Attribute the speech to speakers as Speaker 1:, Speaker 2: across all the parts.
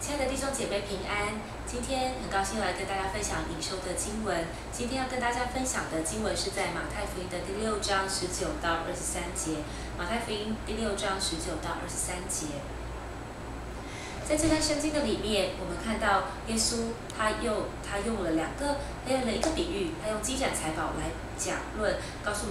Speaker 1: 亲爱的弟兄姐妹平安，今天很高兴来跟大家分享灵修的经文。今天要跟大家分享的经文是在马太福音的第6章19到23节。马太福音第6章19到23节。在这段圣经的里面，我们看到耶稣他用了一个比喻，他用积攒财宝来讲论，告诉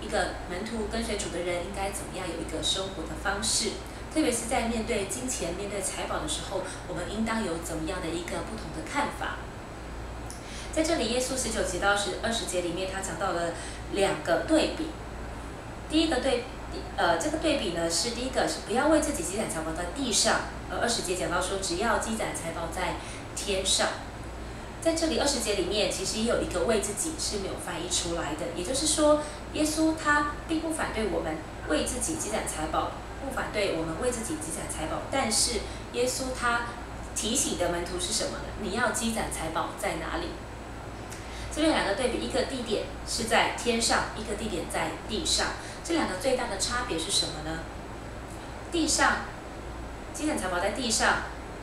Speaker 1: 一个门徒跟随主的人应该怎么样有一个生活的方式。特别是在面对金钱、面对财宝的时候，我们应当有怎么样的一个不同的看法？在这里，耶稣19节到20节里面，他讲到了两个对比。第一个这个对比呢，是第一个是不要为自己积攒财宝在地上，而20节讲到说，只要积攒财宝在天上。在这里20节里面，其实也有一个为自己是没有翻译出来的，也就是说，耶稣他并不反对我们为自己积攒财宝。不反对我们为自己积攒财宝，但是耶稣他提醒的门徒是什么呢？你要积攒财宝在哪里？这边两个对比，一个地点是在天上，一个地点在地上。这两个最大的差别是什么呢？地上积攒财宝在地上，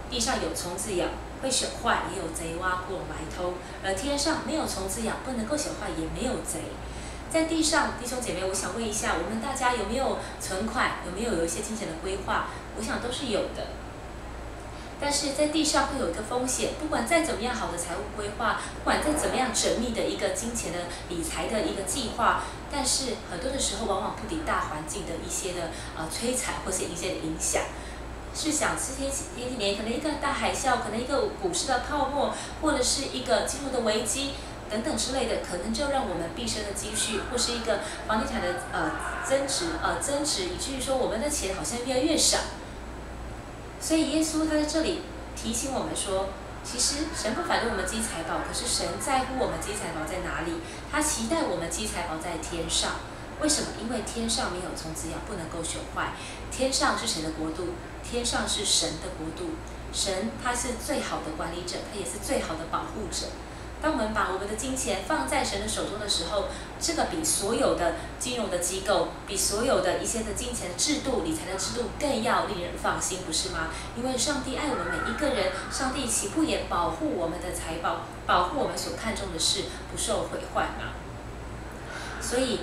Speaker 1: 地上有虫子咬，会朽坏，也有贼挖过来偷；而天上没有虫子咬，不能够朽坏，也没有贼。在地上，弟兄姐妹，我想问一下，我们大家有没有存款？有一些金钱的规划？我想都是有的。但是在地上会有一个风险，不管再怎么样好的财务规划，不管再怎么样缜密的一个金钱的理财的一个计划，但是很多的时候往往不敌大环境的一些的摧残或是一些的影响。试想这些几年，可能一个大海啸，可能一个股市的泡沫，或者是一个金融的危机。等等之类的，可能就让我们毕生的积蓄，或是一个房地产的增值，以至于说我们的钱好像越来越少。所以耶稣他在这里提醒我们说，其实神不反对我们积财宝，可是神在乎我们积财宝在哪里？他期待我们积财宝在天上。为什么？因为天上没有虫子咬，不能够朽坏。天上是谁的国度？天上是神的国度。神他是最好的管理者，他也是最好的保护者。当我们把我们的金钱放在神的手中的时候，这个比所有的金融的机构，比所有的一些的金钱的制度、理财的制度更要令人放心，不是吗？因为上帝爱我们每一个人，上帝岂不也保护我们的财宝，保护我们所看重的事不受毁坏吗？所以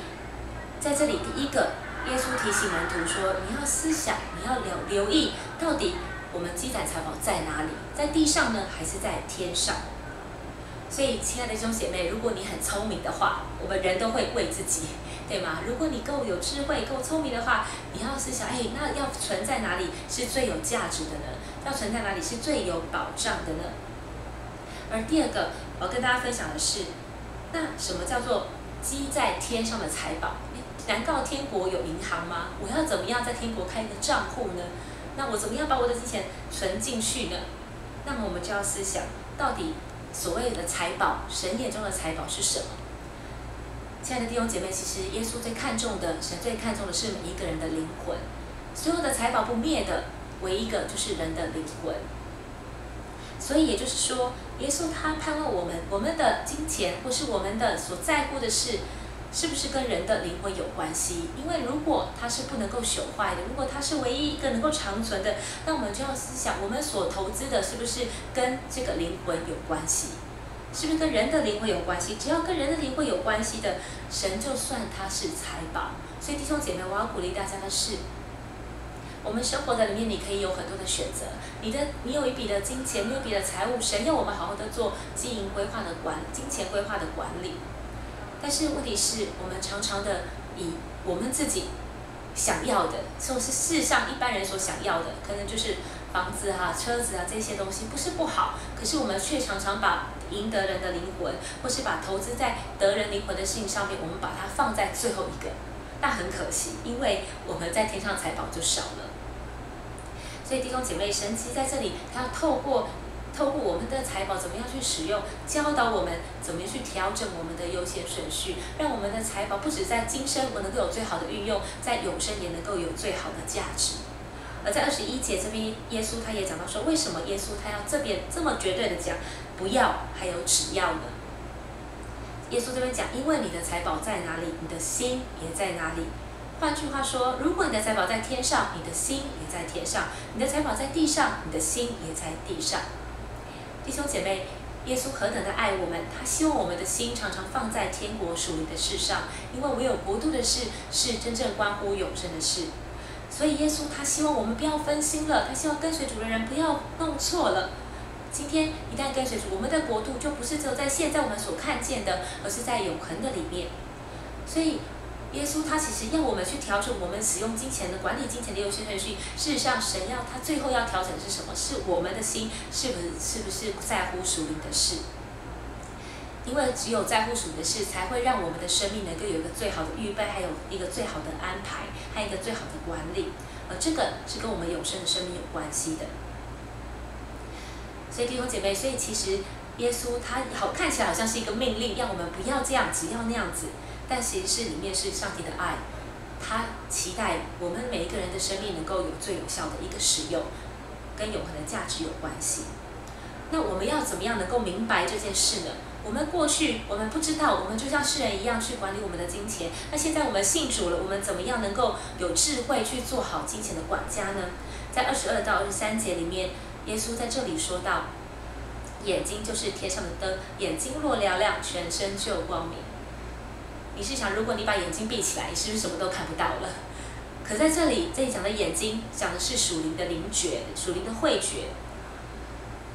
Speaker 1: 在这里，第一个，耶稣提醒门徒说，你要思想，你要留意，到底我们积攒财宝在哪里？在地上呢，还是在天上？所以，亲爱的弟兄姐妹，如果你很聪明的话，我们人都会为自己，对吗？如果你够有智慧、够聪明的话，你要思想，那要存在哪里是最有价值的呢？要存在哪里是最有保障的呢？而第二个，我要跟大家分享的是，那什么叫做积在天上的财宝？难道天国有银行吗？我要怎么样在天国开一个账户呢？那我怎么样把我的金钱存进去呢？那么我们就要思想，到底所谓的财宝，神眼中的财宝是什么？亲爱的弟兄姐妹，其实耶稣最看重的，神最看重的是每一个人的灵魂。所有的财宝不灭的，唯一一个就是人的灵魂。所以也就是说，耶稣他盼望我们的金钱或是我们的所在乎的事，是不是跟人的灵魂有关系？因为如果它是不能够朽坏的，如果它是唯一一个能够长存的，那我们就要思想，我们所投资的是不是跟这个灵魂有关系？是不是跟人的灵魂有关系？只要跟人的灵魂有关系的，神就算它是财宝。所以弟兄姐妹，我要鼓励大家的是，我们生活的里面，你可以有很多的选择。你有一笔的金钱，你有一笔的财务，神要我们好好的做经营规划的金钱规划的管理。但是问题是我们常常的以我们自己想要的，或是世上一般人所想要的，可能就是房子啊、车子啊这些东西，不是不好，可是我们却常常把赢得人的灵魂，或是把投资在得人灵魂的事情上面，我们把它放在最后一个，那很可惜，因为我们在天上财宝就少了。所以弟兄姐妹，神其实在这里，他要透过我们的财宝怎么样去使用，教导我们怎么样去调整我们的优先顺序，让我们的财宝不止在今生我能够有最好的运用，在永生也能够有最好的价值。而在21节这边，耶稣他也讲到说，为什么耶稣他要这边这么绝对的讲不要还有只要呢？耶稣这边讲，因为你的财宝在哪里，你的心也在哪里。换句话说，如果你的财宝在天上，你的心也在天上；你的财宝在地上，你的心也在地上。弟兄姐妹，耶稣何等的爱我们，他希望我们的心常常放在天国属灵的事上，因为唯有国度的事是真正关乎永生的事。所以耶稣他希望我们不要分心了，他希望跟随主的人不要弄错了。今天一旦跟随主，我们的国度就不是只有在现在我们所看见的，而是在永恒的里面。所以耶稣他其实要我们去调整我们使用金钱的管理金钱的优先顺序。事实上，神要他最后要调整的是什么？是我们的心是不是在乎属灵的事？因为只有在乎属灵的事，才会让我们的生命能够有一个最好的预备，还有一个最好的安排，还有一个最好的管理。而这个是跟我们永生的生命有关系的。所以弟兄姐妹，所以其实耶稣他看起来好像是一个命令，要我们不要这样，只要那样子。但其实是里面是上帝的爱，他期待我们每一个人的生命能够有最有效的一个使用，跟永恒的价值有关系。那我们要怎么样能够明白这件事呢？我们过去我们不知道，我们就像世人一样去管理我们的金钱。那现在我们信主了，我们怎么样能够有智慧去做好金钱的管家呢？在22到23节里面，耶稣在这里说到，眼睛就是天上的灯，眼睛若亮亮，全身就光明。你是想，如果你把眼睛闭起来，你是不是什么都看不到了？可在这里讲的眼睛，讲的是属灵的灵觉，属灵的慧觉。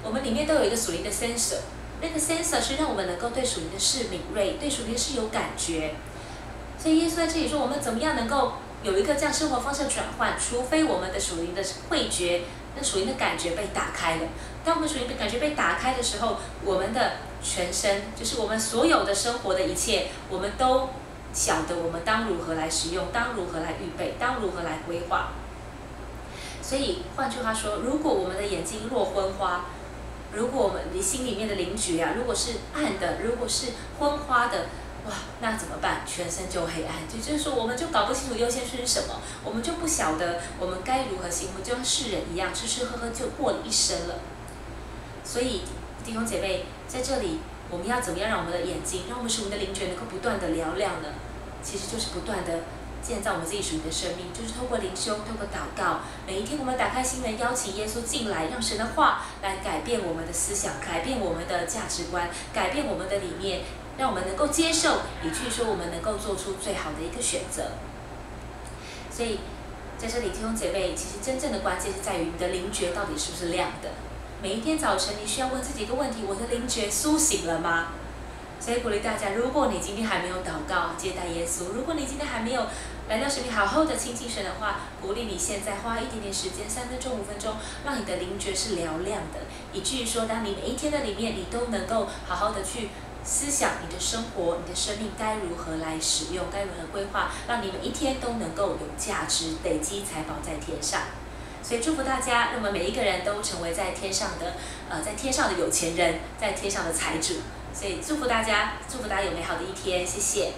Speaker 1: 我们里面都有一个属灵的 sensor， 那个 sensor 是让我们能够对属灵的事敏锐，对属灵的事有感觉。所以耶稣在这里说，我们怎么样能够有一个这样生活方式的转换？除非我们的属灵的慧觉、那属灵的感觉被打开了。当我们属灵的感觉被打开的时候，我们的全身，就是我们所有的生活的一切，我们都晓得我们当如何来使用，当如何来预备，当如何来规划。所以换句话说，如果我们的眼睛若昏花，如果我们心里面的灵觉如果是暗的，如果是昏花的，哇，那怎么办？全身就黑暗。就是说，我们就搞不清楚优先顺序是什么，我们就不晓得我们该如何行，我们就像世人一样，吃吃喝喝就过了一生了。所以弟兄姐妹，在这里我们要怎么样让我们的眼睛，让我们属灵的灵觉能够不断的嘹亮呢？其实就是不断的建造我们自己属灵的生命，就是透过灵修，透过祷告，每一天我们打开心门，邀请耶稣进来，让神的话来改变我们的思想，改变我们的价值观，改变我们的理念，让我们能够接受，以至于说我们能够做出最好的一个选择。所以在这里弟兄姐妹，其实真正的关键是在于你的灵觉到底是不是亮的。每一天早晨，你需要问自己一个问题：我的灵觉苏醒了吗？所以鼓励大家，如果你今天还没有祷告接待耶稣，如果你今天还没有来到神里好好的亲近神的话，鼓励你现在花一点点时间，3分钟、5分钟，让你的灵觉是嘹亮的，以至于说，当你每一天的里面，你都能够好好的去思想你的生活，你的生命该如何来使用，该如何规划，让你每一天都能够有价值，累积财宝在天上。所以祝福大家，让我们每一个人都成为在天上的有钱人，在天上的财主。所以祝福大家有美好的一天，谢谢。